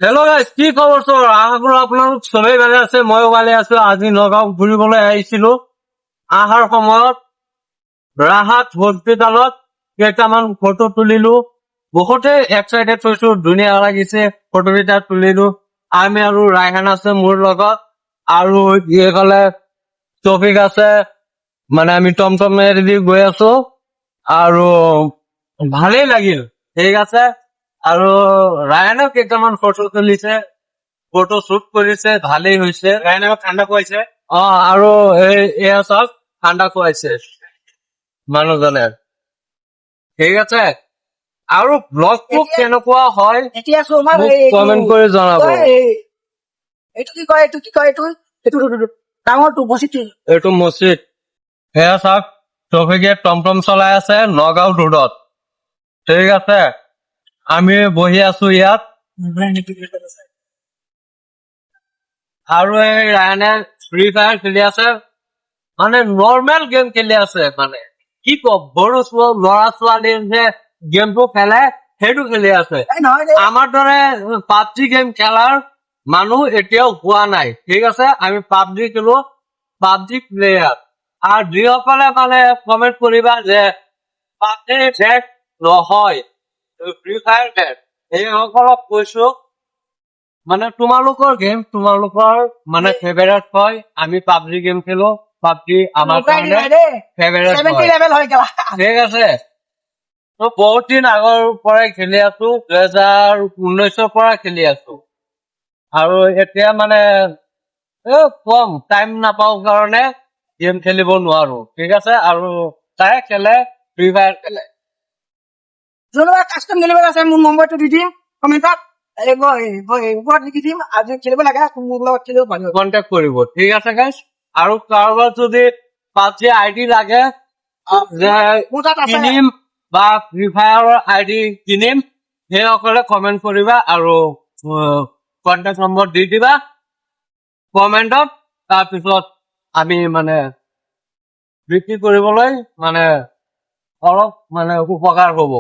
Hello' guys, কি খবৰ চবৰ? আশা কৰো আপোনালোক চবেই ভালে আছে, ময়ো ভালে আছো। আজি নগাঁও ঘুৰিবলৈ আহিছিলো। অহাৰ সময়ত ৰাহাত হস্পিটালত কেইটামান ফটো তুলিলো। বহুতে এক্সাইটেড হৈছো, ধুনীয়া লাগিছে। ফটোকেইটা তুলিলো। আমি আৰু ৰায়হান আছে মোৰ লগত, আৰু এইফালে টপিক আছে। মানে আমি টমটমেদি গৈ আছো, আৰু ভালেই লাগিল। ঠিক আছে। আৰু ৰায়হানেও কেইটামান ফটো তুলিছে, ফটো শ্বুট কৰিছে, ভালেই হৈছে। ৰায়হানেও ঠাণ্ডা খুৱাইছে। আৰু এয়া চাওক, ঠাণ্ডা খুৱাইছে মানুহজনে। ঠিক আছে। আৰু ব্লগটো কেনেকুৱা হয় এতিয়া তোমাৰ মোক কমেন্ট কৰি জনাব। এইটো কি কয় এইটো ডাঙৰটো বচিটো এইটো মছজিদ। সেয়া চাওক, ট্ৰফিকে টমটম চলাই আছে নগাঁও ৰোডত। ঠিক আছে। আমি বহি আছো ইয়াত, আৰু এই ৰায়হানে ফ্ৰী ফায়াৰ খেলি আছে। মানে নৰ্মেল গেম খেলি আছে। মানে কি কম, সৰু ল'ৰা ছোৱালীৰ যে গেমটো খেলে সেইটো খেলি আছে। নহয় দে আমাৰ দৰে পাবজি গেম খেলাৰ মানুহ এতিয়াও হোৱা নাই। ঠিক আছে। আমি পাবজি খেলো, পাবজি প্লেয়াৰ। আৰু যিসকলে মানে কমেন্ট কৰিবা যে পাবজি বেট নহয়, ফ্ৰী ফায়াৰ বেট, সেইসকলক কৈছো মানে তোমালোকৰ গেম তোমালোকৰ মানে ফেভাৰেট হয়। আমি পাবজি গেম খেলো, পাবজি আমাৰ কাৰণে ফেভাৰেট 70 হয়। লেভেল হৈ গেল ঠিক আছে। তো বহুত দিন আগৰ পৰাই খেলি আছো, 2019ৰ পৰা খেলি আছো। আৰু এতিয়া মানে কম টাইম নাপাও কাৰণে গেম খেলিব নোৱাৰো। ঠিক আছে। আৰু তাই খেলে ফ্ৰী ফায়াৰ খেলে। যোনবা কাষ্টম খেলিব আছে মোৰ নম্বৰটো দি দিম কমেণ্টত ওপৰত লিখি দিম। আজি খেলিব লাগে মোৰ লগত খেলিব পাৰিব। কন্টেক্ট কৰিব। ঠিক আছে গাইজ। আৰু কাৰোবাৰ যদি পাবজি আইডি লাগে, যে মোৰ তাত আছে। কিনিম বা ফ্ৰী ফায়াৰৰ আইডি কিনিম, সেইসকলে কমেন্ট কৰিবা আৰু কন্টেক্ট নম্বৰ দি দিবা কমেন্টত। তাৰপিছত আমি মানে বিক্ৰী কৰিবলৈ মানে অলপ মানে উপকাৰ হ'ব।